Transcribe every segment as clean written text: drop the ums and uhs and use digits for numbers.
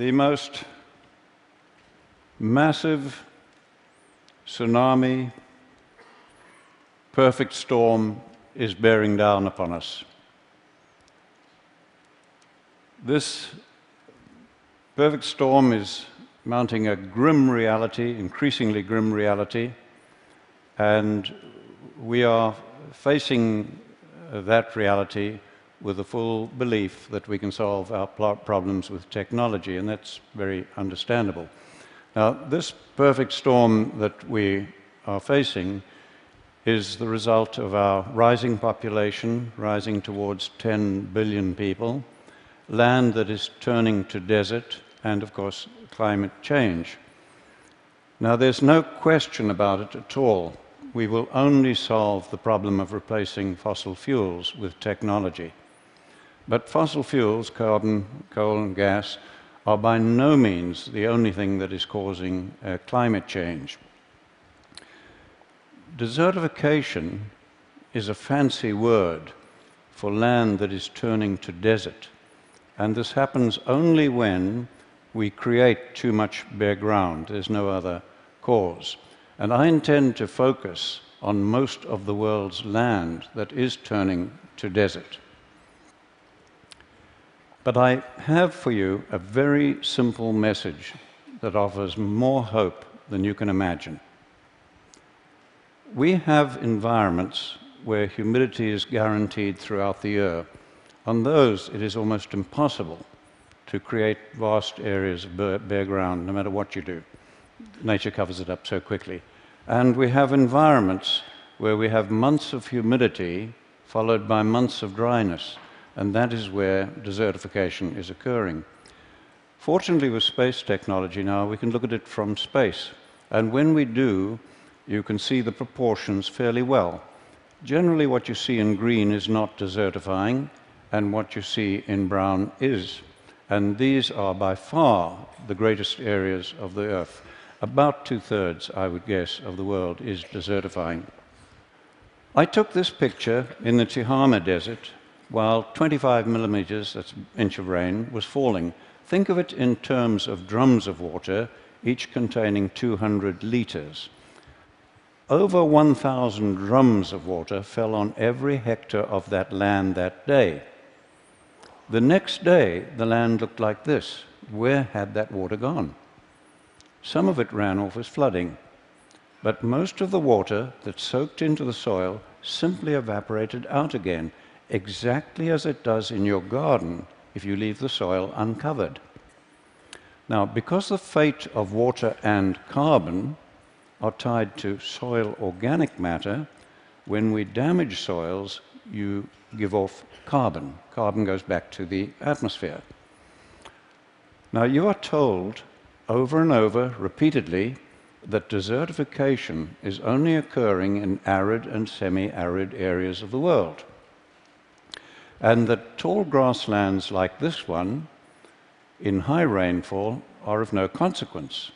The most massive tsunami, perfect storm is bearing down upon us. This perfect storm is mounting a grim reality, increasingly grim reality, and we are facing that reality with the full belief that we can solve our problems with technology, and that's very understandable. Now, this perfect storm that we are facing is the result of our rising population, rising towards 10 billion people, land that is turning to desert, and of course, climate change. Now, there's no question about it at all. We will only solve the problem of replacing fossil fuels with technology. But fossil fuels, carbon, coal, and gas, are by no means the only thing that is causing climate change. Desertification is a fancy word for land that is turning to desert. And this happens only when we create too much bare ground. There's no other cause. And I intend to focus on most of the world's land that is turning to desert. But I have for you a very simple message that offers more hope than you can imagine. We have environments where humidity is guaranteed throughout the year. On those, it is almost impossible to create vast areas of bare ground, no matter what you do. Nature covers it up so quickly. And we have environments where we have months of humidity followed by months of dryness. And that is where desertification is occurring. Fortunately, with space technology now, we can look at it from space. And when we do, you can see the proportions fairly well. Generally, what you see in green is not desertifying, and what you see in brown is. And these are by far the greatest areas of the Earth. About 2/3, I would guess, of the world is desertifying. I took this picture in the Tihama Desert while 25 millimeters, that's an inch of rain, was falling. Think of it in terms of drums of water, each containing 200 liters. Over 1,000 drums of water fell on every hectare of that land that day. The next day, the land looked like this. Where had that water gone? Some of it ran off as flooding, but most of the water that soaked into the soil simply evaporated out again, exactly as it does in your garden if you leave the soil uncovered. Now, because the fate of water and carbon are tied to soil organic matter, when we damage soils, you give off carbon. Carbon goes back to the atmosphere. Now, you are told over and over, repeatedly, that desertification is only occurring in arid and semi-arid areas of the world. And that tall grasslands like this one, in high rainfall, are of no consequence.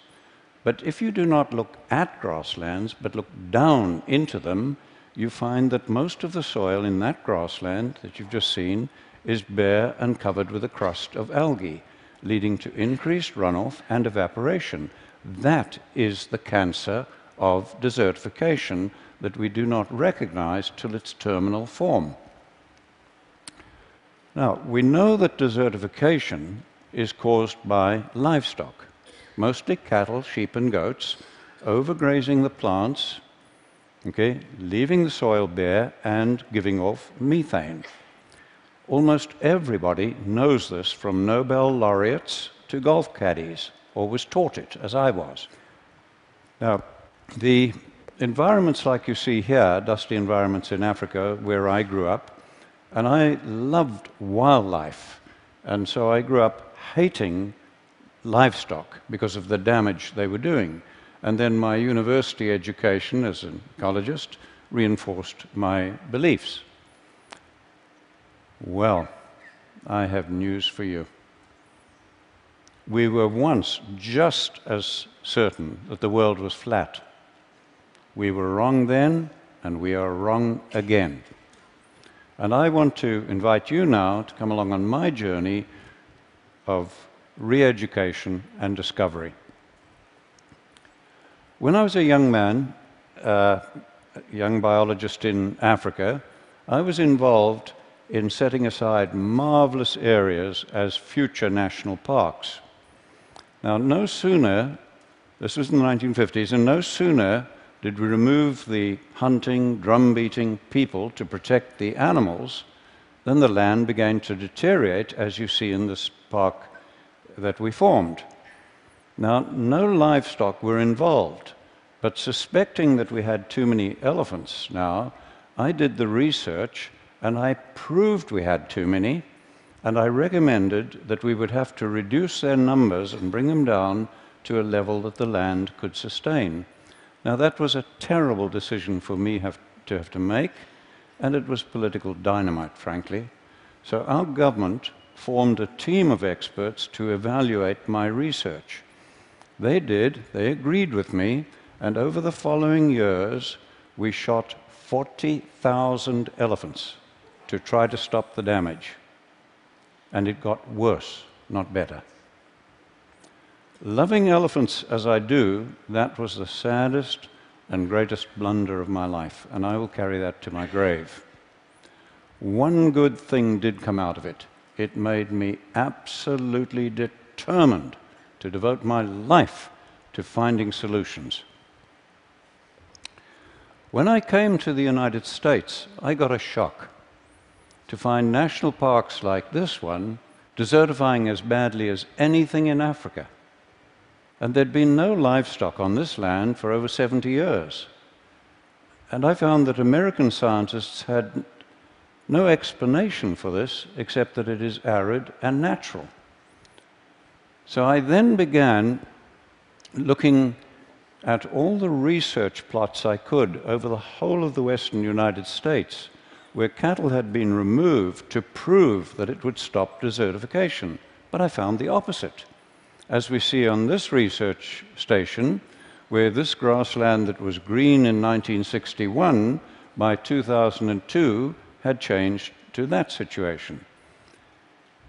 But if you do not look at grasslands, but look down into them, you find that most of the soil in that grassland that you've just seen is bare and covered with a crust of algae, leading to increased runoff and evaporation. That is the cancer of desertification that we do not recognize till its terminal form. Now, we know that desertification is caused by livestock, mostly cattle, sheep, and goats, overgrazing the plants, leaving the soil bare and giving off methane. Almost everybody knows this, from Nobel laureates to golf caddies, or was taught it, as I was. Now, the environments like you see here, dusty environments in Africa, where I grew up, and I loved wildlife, and so I grew up hating livestock because of the damage they were doing. And then my university education as an ecologist reinforced my beliefs. Well, I have news for you. We were once just as certain that the world was flat. We were wrong then, and we are wrong again. And I want to invite you now to come along on my journey of re-education, and discovery. When I was a young man, a young biologist in Africa, I was involved in setting aside marvelous areas as future national parks. Now, no sooner, this was in the 1950s, and no sooner did we remove the hunting, drum-beating people to protect the animals, then the land began to deteriorate, as you see in this park that we formed. Now, no livestock were involved, but suspecting that we had too many elephants now, I did the research and I proved we had too many, and I recommended that we would have to reduce their numbers and bring them down to a level that the land could sustain. Now, that was a terrible decision for me to have to make, and it was political dynamite, frankly. So our government formed a team of experts to evaluate my research. They agreed with me, and over the following years, we shot 40,000 elephants to try to stop the damage. And it got worse, not better. Loving elephants as I do, that was the saddest and greatest blunder of my life, and I will carry that to my grave. One good thing did come out of it. It made me absolutely determined to devote my life to finding solutions. When I came to the United States, I got a shock to find national parks like this one desertifying as badly as anything in Africa. And there'd been no livestock on this land for over 70 years. And I found that American scientists had no explanation for this except that it is arid and natural. So I then began looking at all the research plots I could over the whole of the western United States where cattle had been removed to prove that it would stop desertification. But I found the opposite. As we see on this research station, where this grassland that was green in 1961, by 2002, had changed to that situation.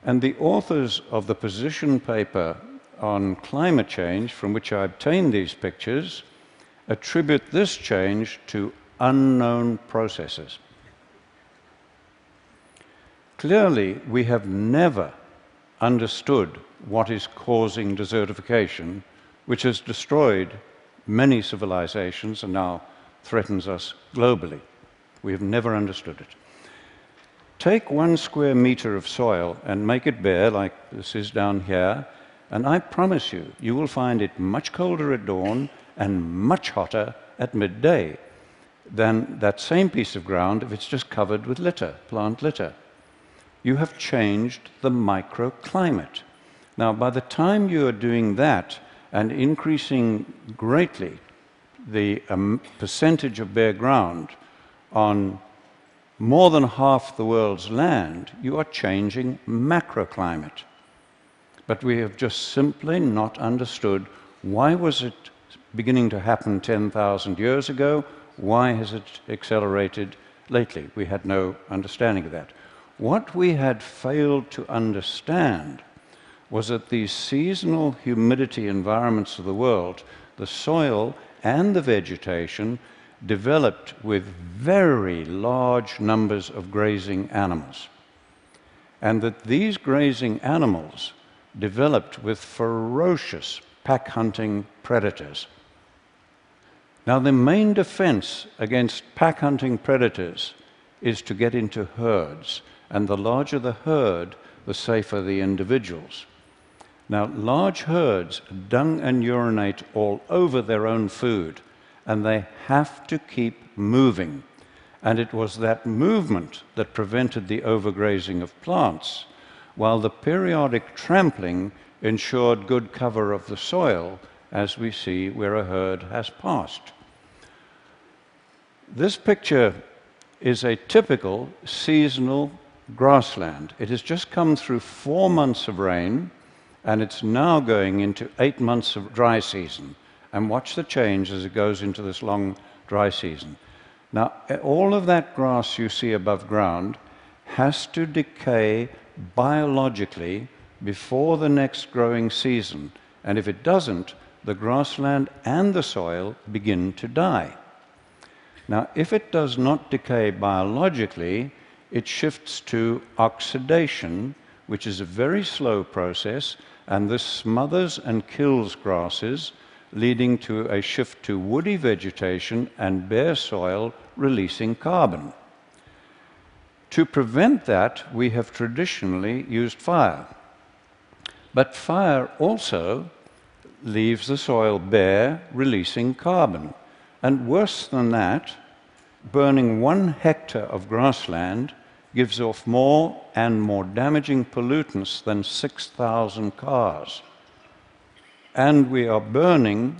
And the authors of the position paper on climate change, from which I obtained these pictures, attribute this change to unknown processes. Clearly, we have never understood what is causing desertification, which has destroyed many civilizations and now threatens us globally. We have never understood it. Take 1 square meter of soil and make it bare, like this is down here, and I promise you, you will find it much colder at dawn and much hotter at midday than that same piece of ground if it's just covered with litter, plant litter. You have changed the microclimate. Now, by the time you are doing that and increasing greatly the percentage of bare ground on more than half the world's land, you are changing macroclimate. But we have just simply not understood why was it beginning to happen 10,000 years ago? Why has it accelerated lately? We had no understanding of that. What we had failed to understand was that these seasonal humidity environments of the world, the soil and the vegetation, developed with very large numbers of grazing animals. And that these grazing animals developed with ferocious pack-hunting predators. Now, the main defense against pack-hunting predators is to get into herds, and the larger the herd, the safer the individuals. Now, large herds dung and urinate all over their own food, and they have to keep moving. And it was that movement that prevented the overgrazing of plants, while the periodic trampling ensured good cover of the soil, as we see where a herd has passed. This picture is a typical seasonal grassland. It has just come through 4 months of rain, and it's now going into 8 months of dry season. And watch the change as it goes into this long dry season. Now, all of that grass you see above ground has to decay biologically before the next growing season, and if it doesn't, the grassland and the soil begin to die. Now, if it does not decay biologically, it shifts to oxidation, which is a very slow process, and this smothers and kills grasses, leading to a shift to woody vegetation and bare soil releasing carbon. To prevent that, we have traditionally used fire. But fire also leaves the soil bare, releasing carbon. And worse than that, burning 1 hectare of grassland gives off more and more damaging pollutants than 6,000 cars. And we are burning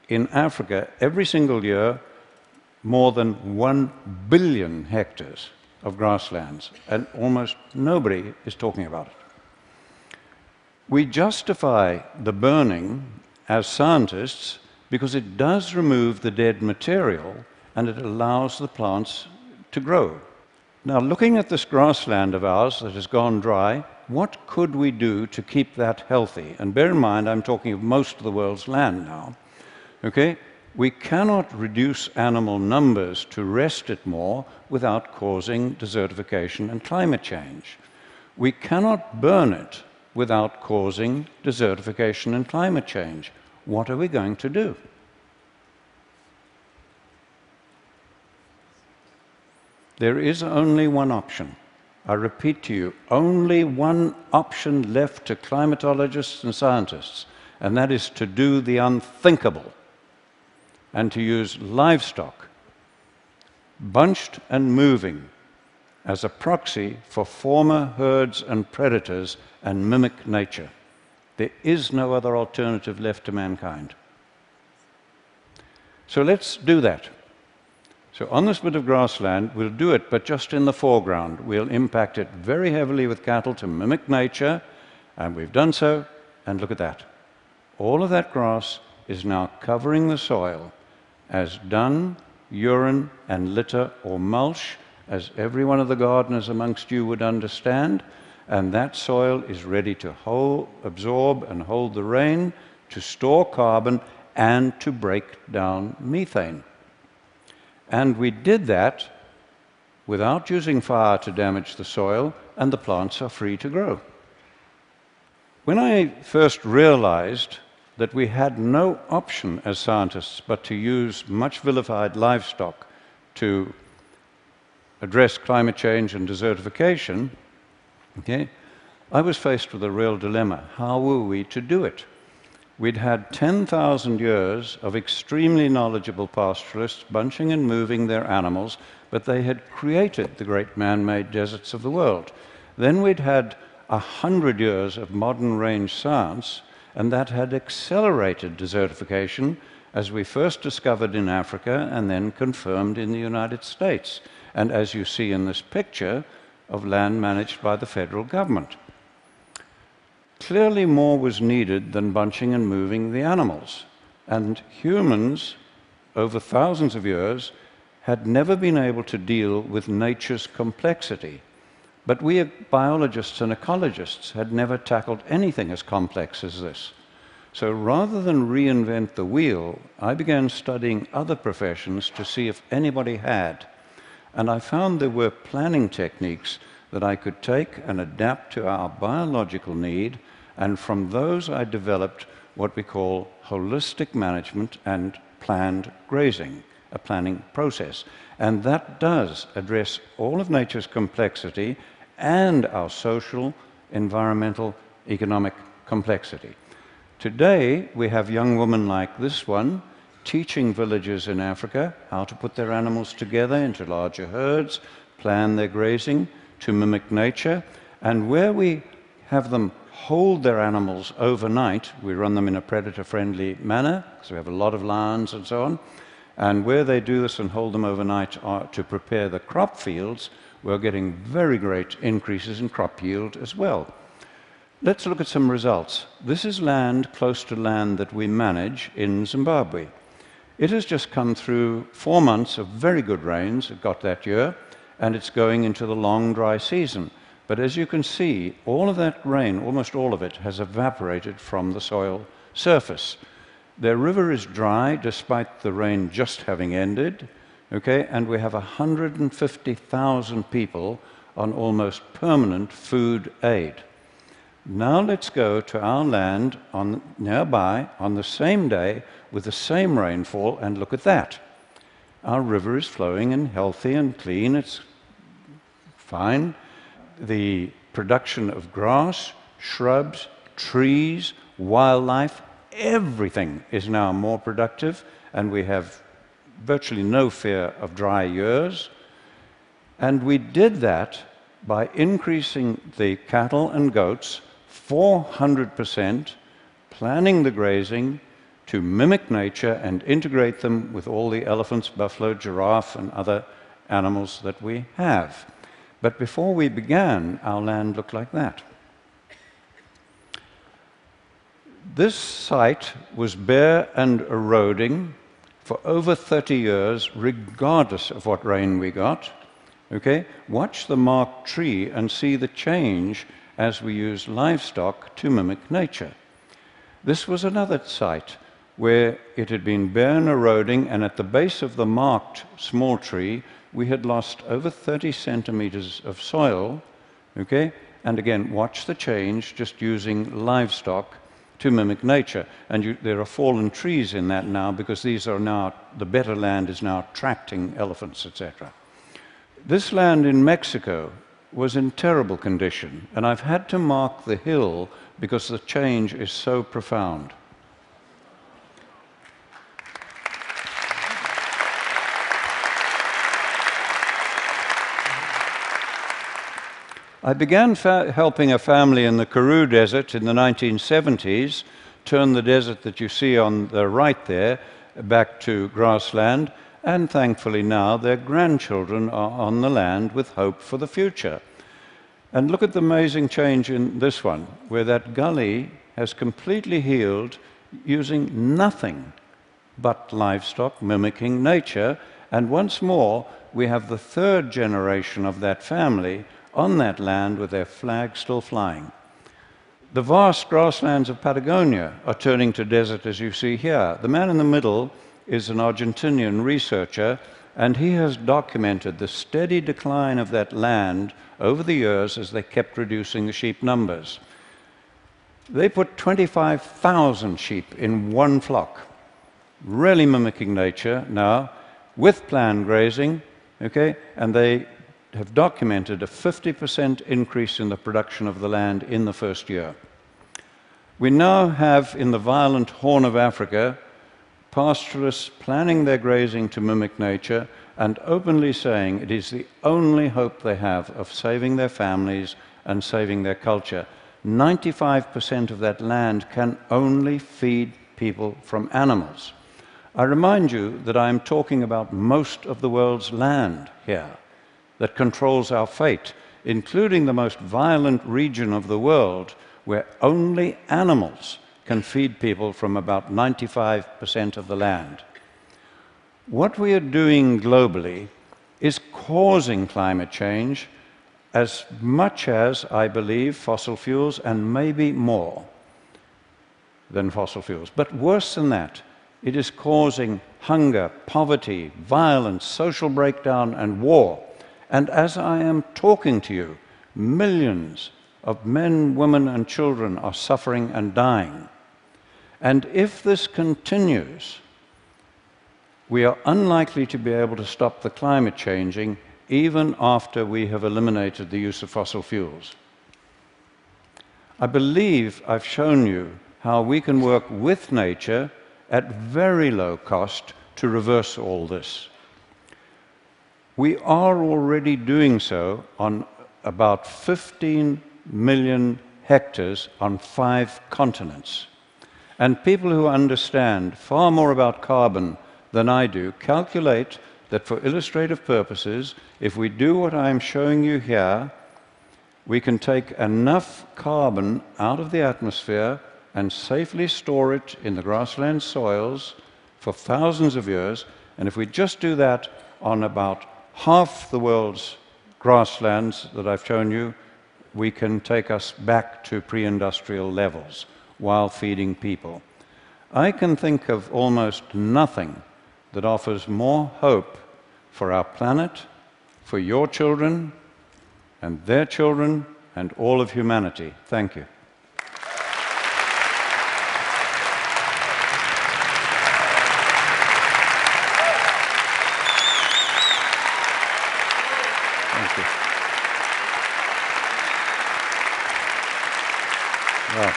in Africa every single year more than 1 billion hectares of grasslands, and almost nobody is talking about it. We justify the burning as scientists because it does remove the dead material and it allows the plants to grow. Now, looking at this grassland of ours that has gone dry, what could we do to keep that healthy? And bear in mind, I'm talking of most of the world's land now. Okay? We cannot reduce animal numbers to rest it more without causing desertification and climate change. We cannot burn it without causing desertification and climate change. What are we going to do? There is only one option. I repeat to you, only one option left to climatologists and scientists, and that is to do the unthinkable and to use livestock, bunched and moving, as a proxy for former herds and predators and mimic nature. There is no other alternative left to mankind. So let's do that. So on this bit of grassland, we'll do it, but just in the foreground. We'll impact it very heavily with cattle to mimic nature, and we've done so, and look at that. All of that grass is now covering the soil as dung, urine, and litter or mulch, as every one of the gardeners amongst you would understand, and that soil is ready to absorb and hold the rain, to store carbon, and to break down methane. And we did that without using fire to damage the soil, and the plants are free to grow. When I first realized that we had no option as scientists but to use much vilified livestock to address climate change and desertification, okay, I was faced with a real dilemma. How were we to do it? We'd had 10,000 years of extremely knowledgeable pastoralists bunching and moving their animals, but they had created the great man-made deserts of the world. Then we'd had 100 years of modern range science, and that had accelerated desertification, as we first discovered in Africa and then confirmed in the United States, and as you see in this picture of land managed by the federal government. Clearly more was needed than bunching and moving the animals, and humans, over thousands of years, had never been able to deal with nature's complexity. But we biologists and ecologists had never tackled anything as complex as this. So rather than reinvent the wheel, I began studying other professions to see if anybody had. And I found there were planning techniques that I could take and adapt to our biological need, and from those I developed what we call holistic management and planned grazing, a planning process. And that does address all of nature's complexity and our social, environmental, economic complexity. Today, we have young women like this one teaching villagers in Africa how to put their animals together into larger herds, plan their grazing to mimic nature, and where we have them hold their animals overnight, we run them in a predator-friendly manner, because we have a lot of lions and so on, and where they do this and hold them overnight to prepare the crop fields, we're getting very great increases in crop yield as well. Let's look at some results. This is land close to land that we manage in Zimbabwe. It has just come through 4 months of very good rains, it got that year, and it's going into the long dry season. But as you can see, all of that rain, almost all of it, has evaporated from the soil surface. Their river is dry despite the rain just having ended, okay? And we have 150,000 people on almost permanent food aid. Now let's go to our land nearby on the same day with the same rainfall and look at that. Our river is flowing and healthy and clean, it's fine. The production of grass, shrubs, trees, wildlife, everything is now more productive, and we have virtually no fear of dry years. And we did that by increasing the cattle and goats 400%, planning the grazing to mimic nature and integrate them with all the elephants, buffalo, giraffe, and other animals that we have. But before we began, our land looked like that. This site was bare and eroding for over 30 years, regardless of what rain we got. Okay? Watch the marked tree and see the change as we use livestock to mimic nature. This was another site where it had been bare and eroding, and at the base of the marked small tree, we had lost over 30 centimeters of soil. Okay? And again, watch the change just using livestock to mimic nature. And there are fallen trees in that now because these are now, the better land is now attracting elephants, etc. This land in Mexico was in terrible condition, and I've had to mark the hill because the change is so profound. I began helping a family in the Karoo Desert in the 1970s, turn the desert that you see on the right there back to grassland, and thankfully now their grandchildren are on the land with hope for the future. And look at the amazing change in this one, where that gully has completely healed using nothing but livestock mimicking nature, and once more we have the third generation of that family on that land with their flag still flying. The vast grasslands of Patagonia are turning to desert, as you see here. The man in the middle is an Argentinian researcher, and he has documented the steady decline of that land over the years as they kept reducing the sheep numbers. They put 25,000 sheep in one flock, really mimicking nature now, with planned grazing, okay, and they have documented a 50% increase in the production of the land in the first year. We now have in the violent Horn of Africa pastoralists planning their grazing to mimic nature and openly saying it is the only hope they have of saving their families and saving their culture. 95% of that land can only feed people from animals. I remind you that I am talking about most of the world's land here that controls our fate, including the most violent region of the world where only animals can feed people from about 95% of the land. What we are doing globally is causing climate change as much as, I believe, fossil fuels, and maybe more than fossil fuels. But worse than that, it is causing hunger, poverty, violence, social breakdown, and war. And as I am talking to you, millions of men, women, and children are suffering and dying. And if this continues, we are unlikely to be able to stop the climate changing even after we have eliminated the use of fossil fuels. I believe I've shown you how we can work with nature at very low cost to reverse all this. We are already doing so on about 15 million hectares on 5 continents. And people who understand far more about carbon than I do calculate that for illustrative purposes, if we do what I'm showing you here, we can take enough carbon out of the atmosphere and safely store it in the grassland soils for thousands of years. And if we just do that on about half the world's grasslands that I've shown you, we can take us back to pre-industrial levels while feeding people. I can think of almost nothing that offers more hope for our planet, for your children, and their children, and all of humanity. Thank you. Thank you. Well.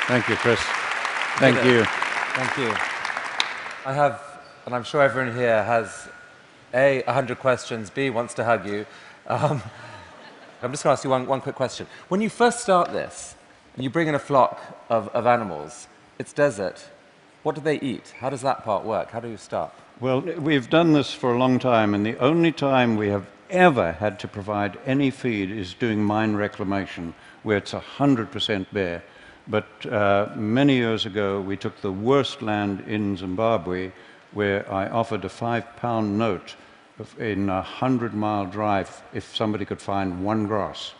Thank you, Chris. Thank you. Thank you. I have, and I'm sure everyone here has, A, 100 questions, B, wants to hug you. I'm just going to ask you one quick question. When you first start this, and you bring in a flock of animals, it's desert. What do they eat? How does that part work? How do you start? Well, we've done this for a long time, and the only time we have ever had to provide any feed is doing mine reclamation, where it's 100% bare. But many years ago, we took the worst land in Zimbabwe, where I offered a £5 note in a 100-mile drive if somebody could find one grass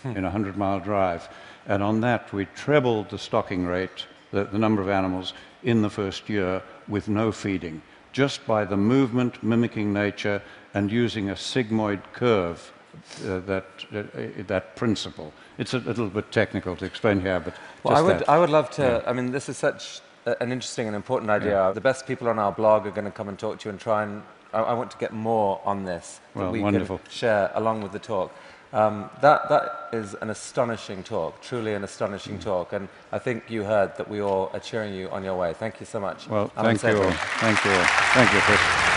in a 100-mile drive. And on that, we trebled the stocking rate, the number of animals, in the first year with no feeding, just by the movement, mimicking nature, and using a sigmoid curve, that principle. It's a little bit technical to explain here, but well, I would love to. Yeah. I mean, this is such an interesting and important idea. Yeah. The best people on our blog are going to come and talk to you and try and. I want to get more on this that we wonderful. Can share along with the talk. That is an astonishing talk, truly an astonishing talk, and I think you heard that we all are cheering you on your way. Thank you so much. Well, thank you all. Thank you all. Thank you, Chris.